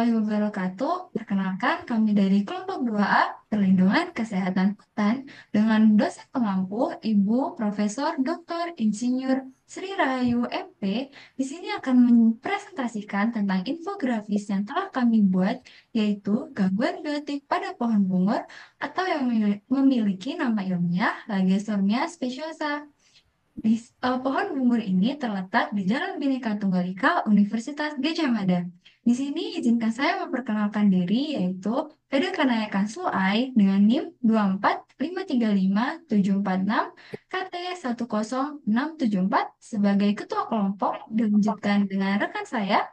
warahmatullahi wabarakatuh. Perkenalkan, kami dari kelompok 2A, Perlindungan Kesehatan Hutan, dengan dosen pengampu, Ibu Profesor Dr. Insinyur Sri Rahayu MP. Di sini akan mempresentasikan tentang infografis yang telah kami buat, yaitu gangguan biotik pada pohon bungur atau yang memiliki nama ilmiah Lagesormia speciosa. Pohon bungur ini terletak di Jalan Bhinneka Tunggal Ika, Universitas Gadjah Mada. Di sini izinkan saya memperkenalkan diri, yaitu Eda Kanayaka Suai dengan NIM 245355746 KT 10674 sebagai ketua kelompok. Dilanjutkan dengan rekan saya.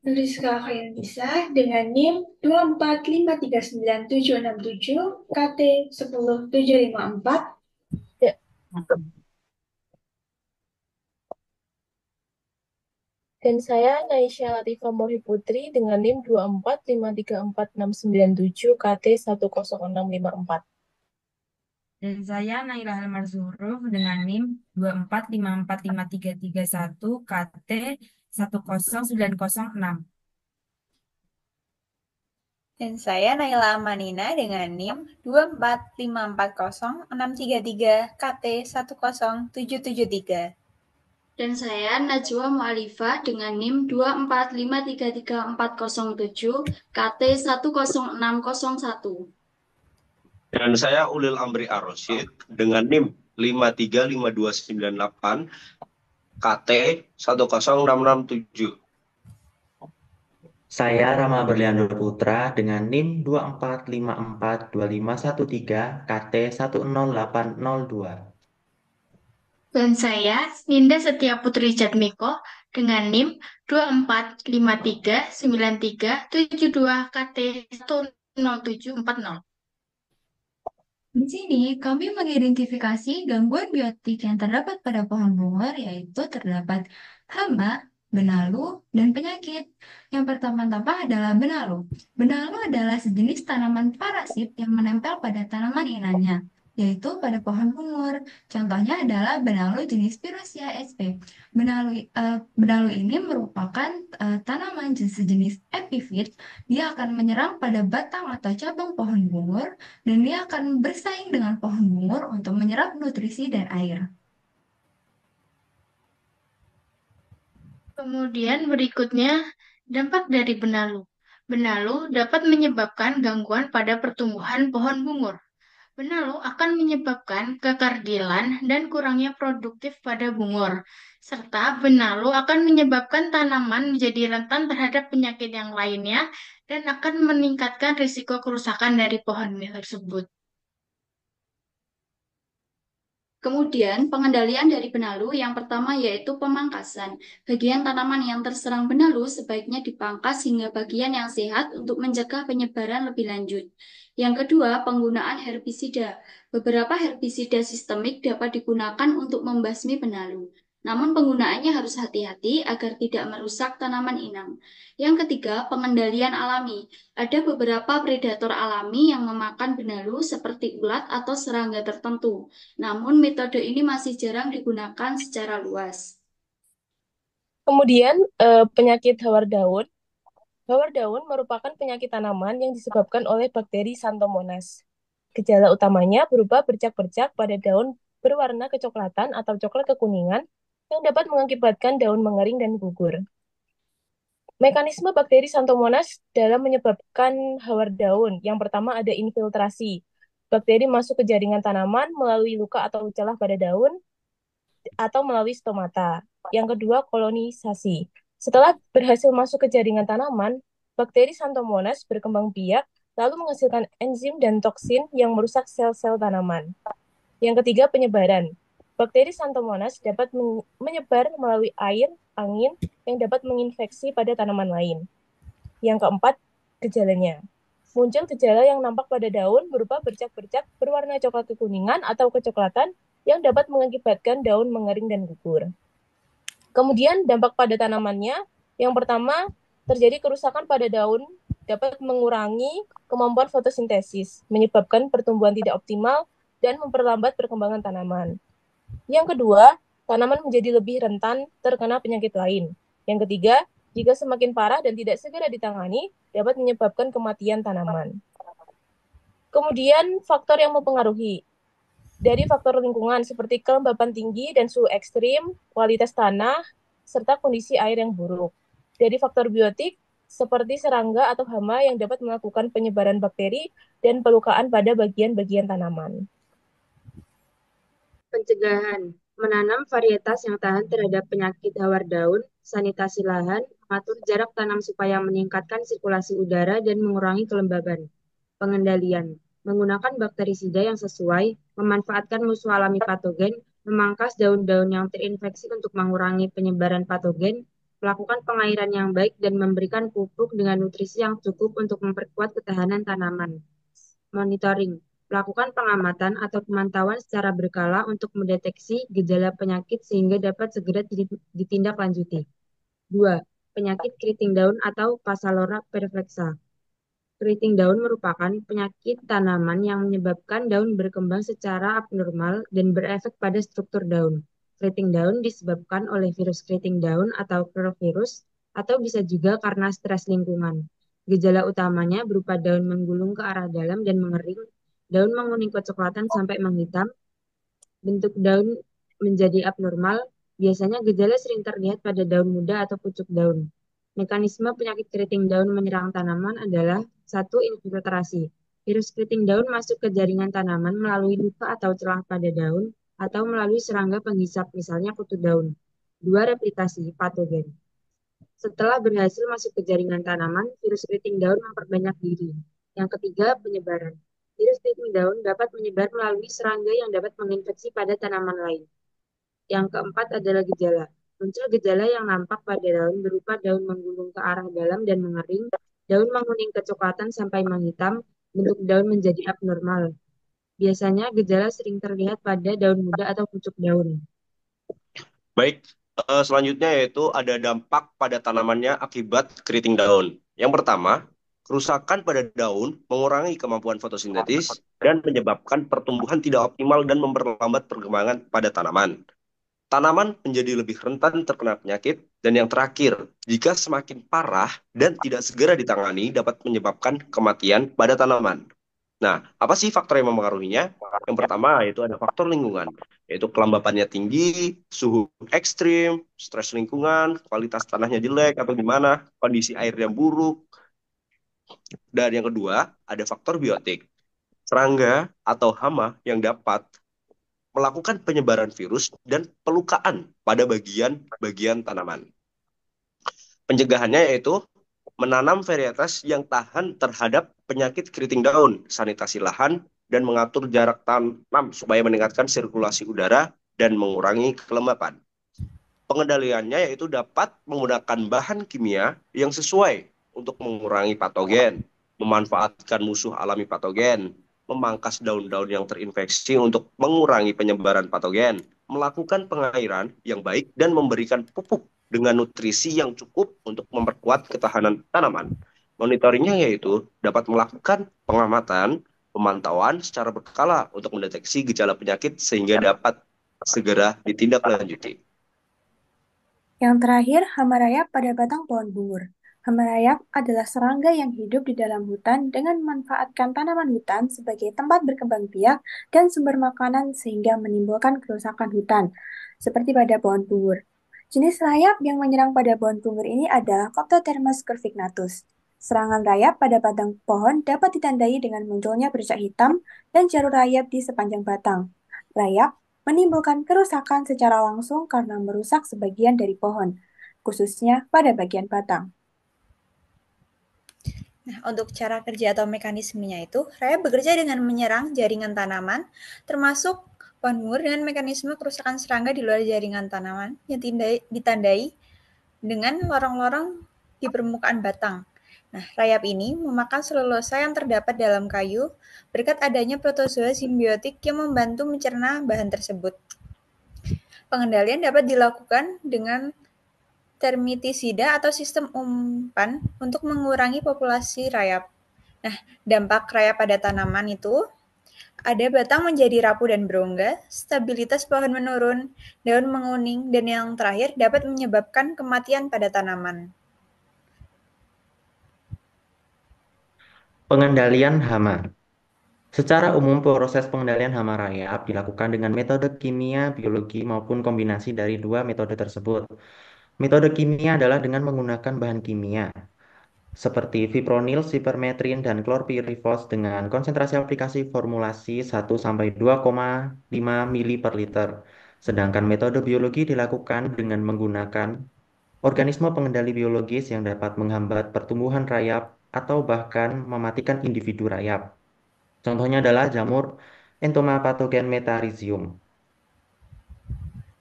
Rizka Khairunisa dengan NIM 2453977 KT 10754. Ya. Dan saya Naisha Latifah Morhi Putri dengan NIM 245346977 KT 10654. Dan saya Naila Almarzuruf dengan NIM 245453331 KT 10906. Dan saya Naila Amanina dengan NIM 2454063 KT 10773. Dan saya Najwa Mu'alifah dengan NIM 245333407 KT 10601. Dan saya Ulil Amri Ar-Rasyid dengan NIM 5355298 KT 10667. Saya Rama Berliando Putra dengan NIM 245425513 KT 10802. Dan saya Ninda Setia Putri Jatmiko dengan NIM 245397372 KT 10740. Di sini kami mengidentifikasi gangguan biotik yang terdapat pada pohon bungur, yaitu terdapat hama, benalu, dan penyakit. Yang pertama-tama adalah benalu. Benalu adalah sejenis tanaman parasit yang menempel pada tanaman inangnya, yaitu pada pohon bungur. Contohnya adalah benalu jenis Pyrosia sp. Benalu ini merupakan tanaman sejenis epifit. Dia akan menyerang pada batang atau cabang pohon bungur, dan dia akan bersaing dengan pohon bungur untuk menyerap nutrisi dan air. Kemudian berikutnya, dampak dari benalu. Benalu dapat menyebabkan gangguan pada pertumbuhan pohon bungur. Benalu akan menyebabkan kekardilan dan kurangnya produktif pada bungur, serta benalu akan menyebabkan tanaman menjadi rentan terhadap penyakit yang lainnya dan akan meningkatkan risiko kerusakan dari pohon tersebut. Kemudian, pengendalian dari benalu yang pertama yaitu pemangkasan. Bagian tanaman yang terserang benalu sebaiknya dipangkas hingga bagian yang sehat untuk mencegah penyebaran lebih lanjut. Yang kedua, penggunaan herbisida. Beberapa herbisida sistemik dapat digunakan untuk membasmi benalu. Namun penggunaannya harus hati-hati agar tidak merusak tanaman inang. Yang ketiga, pengendalian alami. Ada beberapa predator alami yang memakan benalu seperti ulat atau serangga tertentu. Namun metode ini masih jarang digunakan secara luas. Kemudian penyakit hawar daun. Hawar daun merupakan penyakit tanaman yang disebabkan oleh bakteri Xanthomonas. Gejala utamanya berupa bercak-bercak pada daun berwarna kecoklatan atau coklat kekuningan yang dapat mengakibatkan daun mengering dan gugur. Mekanisme bakteri Xanthomonas dalam menyebabkan hawar daun. Yang pertama ada infiltrasi. Bakteri masuk ke jaringan tanaman melalui luka atau celah pada daun atau melalui stomata. Yang kedua, kolonisasi. Setelah berhasil masuk ke jaringan tanaman, bakteri Xanthomonas berkembang biak lalu menghasilkan enzim dan toksin yang merusak sel-sel tanaman. Yang ketiga, penyebaran. Bakteri Xanthomonas dapat menyebar melalui air, angin, yang dapat menginfeksi pada tanaman lain. Yang keempat, gejalanya. Muncul gejala yang nampak pada daun berupa bercak-bercak berwarna coklat kekuningan atau kecoklatan yang dapat mengakibatkan daun mengering dan gugur. Kemudian dampak pada tanamannya, yang pertama, terjadi kerusakan pada daun dapat mengurangi kemampuan fotosintesis, menyebabkan pertumbuhan tidak optimal, dan memperlambat perkembangan tanaman. Yang kedua, tanaman menjadi lebih rentan terkena penyakit lain. Yang ketiga, Jika semakin parah dan tidak segera ditangani, dapat menyebabkan kematian tanaman. Kemudian, faktor yang mempengaruhi. Dari faktor lingkungan seperti kelembapan tinggi dan suhu ekstrim, kualitas tanah, serta kondisi air yang buruk. Dari faktor biotik, seperti serangga atau hama yang dapat melakukan penyebaran bakteri dan pelukaan pada bagian-bagian tanaman. Pencegahan. Menanam varietas yang tahan terhadap penyakit hawar daun, sanitasi lahan, mengatur jarak tanam supaya meningkatkan sirkulasi udara dan mengurangi kelembaban. Pengendalian. Menggunakan bakterisida yang sesuai, memanfaatkan musuh alami patogen, memangkas daun-daun yang terinfeksi untuk mengurangi penyebaran patogen, melakukan pengairan yang baik dan memberikan pupuk dengan nutrisi yang cukup untuk memperkuat ketahanan tanaman. Monitoring. Melakukan pengamatan atau pemantauan secara berkala untuk mendeteksi gejala penyakit sehingga dapat segera ditindaklanjuti. 2. Penyakit keriting daun atau Passalora perflexa. Keriting daun merupakan penyakit tanaman yang menyebabkan daun berkembang secara abnormal dan berefek pada struktur daun. Keriting daun disebabkan oleh virus keriting daun atau chlorovirus atau bisa juga karena stres lingkungan. Gejala utamanya berupa daun menggulung ke arah dalam dan mengering, daun menguning kecoklatan sampai menghitam, bentuk daun menjadi abnormal. Biasanya gejala sering terlihat pada daun muda atau pucuk daun. Mekanisme penyakit keriting daun menyerang tanaman adalah 1. Infiltrasi. Virus keriting daun masuk ke jaringan tanaman melalui luka atau celah pada daun atau melalui serangga penghisap, misalnya kutu daun. 2. Replikasi patogen. Setelah berhasil masuk ke jaringan tanaman, virus keriting daun memperbanyak diri. Yang ketiga, penyebaran. Virus keriting daun dapat menyebar melalui serangga yang dapat menginfeksi pada tanaman lain. Yang keempat adalah gejala. Muncul gejala yang nampak pada daun berupa daun menggulung ke arah dalam dan mengering, daun menguning kecoklatan sampai menghitam, bentuk daun menjadi abnormal. Biasanya gejala sering terlihat pada daun muda atau pucuk daun. Baik, selanjutnya yaitu ada dampak pada tanamannya akibat keriting daun. Yang pertama, kerusakan pada daun mengurangi kemampuan fotosintesis dan menyebabkan pertumbuhan tidak optimal dan memperlambat perkembangan pada tanaman. Tanaman menjadi lebih rentan terkena penyakit, dan yang terakhir, jika semakin parah dan tidak segera ditangani dapat menyebabkan kematian pada tanaman. Nah, apa sih faktor yang mempengaruhinya? Yang pertama yaitu ada faktor lingkungan, yaitu kelembapannya tinggi, suhu ekstrim, stres lingkungan, kualitas tanahnya jelek atau gimana, kondisi air yang buruk. Dan yang kedua, ada faktor biotik, serangga atau hama yang dapat melakukan penyebaran virus dan pelukaan pada bagian-bagian tanaman. Pencegahannya yaitu menanam varietas yang tahan terhadap penyakit keriting daun, sanitasi lahan, dan mengatur jarak tanam supaya meningkatkan sirkulasi udara dan mengurangi kelembapan. Pengendaliannya yaitu dapat menggunakan bahan kimia yang sesuai untuk mengurangi patogen, memanfaatkan musuh alami patogen, memangkas daun-daun yang terinfeksi untuk mengurangi penyebaran patogen, melakukan pengairan yang baik, dan memberikan pupuk dengan nutrisi yang cukup untuk memperkuat ketahanan tanaman. Monitoringnya yaitu dapat melakukan pengamatan, pemantauan secara berkala untuk mendeteksi gejala penyakit sehingga dapat segera ditindaklanjuti. Yang terakhir, hama rayap pada batang pohon bungur. Hama rayap adalah serangga yang hidup di dalam hutan dengan memanfaatkan tanaman hutan sebagai tempat berkembang biak dan sumber makanan sehingga menimbulkan kerusakan hutan, seperti pada pohon bungur. Jenis rayap yang menyerang pada pohon bungur ini adalah Coptotermus curvignatus. Serangan rayap pada batang pohon dapat ditandai dengan munculnya bercak hitam dan jarur rayap di sepanjang batang. Rayap menimbulkan kerusakan secara langsung karena merusak sebagian dari pohon, khususnya pada bagian batang. Nah, untuk cara kerja atau mekanismenya itu, rayap bekerja dengan menyerang jaringan tanaman, termasuk pohon bungur dengan mekanisme kerusakan serangga di luar jaringan tanaman yang ditandai dengan lorong-lorong di permukaan batang. Nah, rayap ini memakan selulosa yang terdapat dalam kayu berkat adanya protozoa simbiotik yang membantu mencerna bahan tersebut. Pengendalian dapat dilakukan dengan termitisida atau sistem umpan untuk mengurangi populasi rayap. Nah, dampak rayap pada tanaman itu ada batang menjadi rapuh dan berongga, stabilitas pohon menurun, daun menguning, dan yang terakhir dapat menyebabkan kematian pada tanaman. Pengendalian hama. Secara umum, proses pengendalian hama rayap dilakukan dengan metode kimia, biologi, maupun kombinasi dari dua metode tersebut. Metode kimia adalah dengan menggunakan bahan kimia, seperti fipronil, sipermetrin, dan klorpirifos dengan konsentrasi aplikasi formulasi 1-2,5 mili per liter. Sedangkan metode biologi dilakukan dengan menggunakan organisme pengendali biologis yang dapat menghambat pertumbuhan rayap atau bahkan mematikan individu rayap. Contohnya adalah jamur Entomopathogen metarhizium.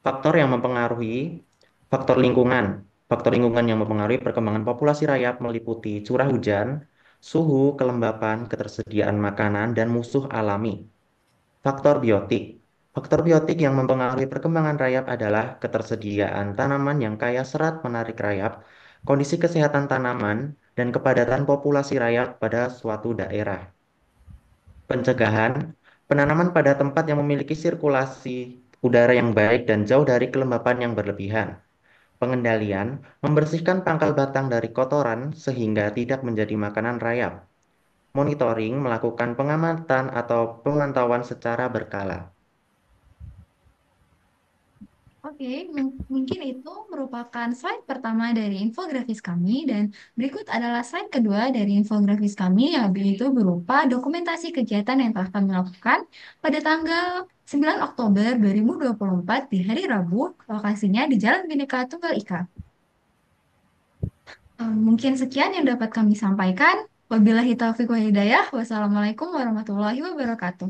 Faktor yang mempengaruhi faktor lingkungan. Faktor lingkungan yang mempengaruhi perkembangan populasi rayap meliputi curah hujan, suhu, kelembapan, ketersediaan makanan, dan musuh alami. Faktor biotik. Faktor biotik yang mempengaruhi perkembangan rayap adalah ketersediaan tanaman yang kaya serat menarik rayap, kondisi kesehatan tanaman, dan kepadatan populasi rayap pada suatu daerah. Pencegahan, penanaman pada tempat yang memiliki sirkulasi udara yang baik dan jauh dari kelembapan yang berlebihan. Pengendalian, membersihkan pangkal batang dari kotoran sehingga tidak menjadi makanan rayap. Monitoring, melakukan pengamatan atau pemantauan secara berkala. Oke, mungkin itu merupakan slide pertama dari infografis kami dan berikut adalah slide kedua dari infografis kami yaitu berupa dokumentasi kegiatan yang telah kami lakukan pada tanggal 9 Oktober 2024 di hari Rabu, lokasinya di Jalan Bhinneka Tunggal Ika. Mungkin sekian yang dapat kami sampaikan. Wabillahi taufiq wa hidayah. Wassalamualaikum warahmatullahi wabarakatuh.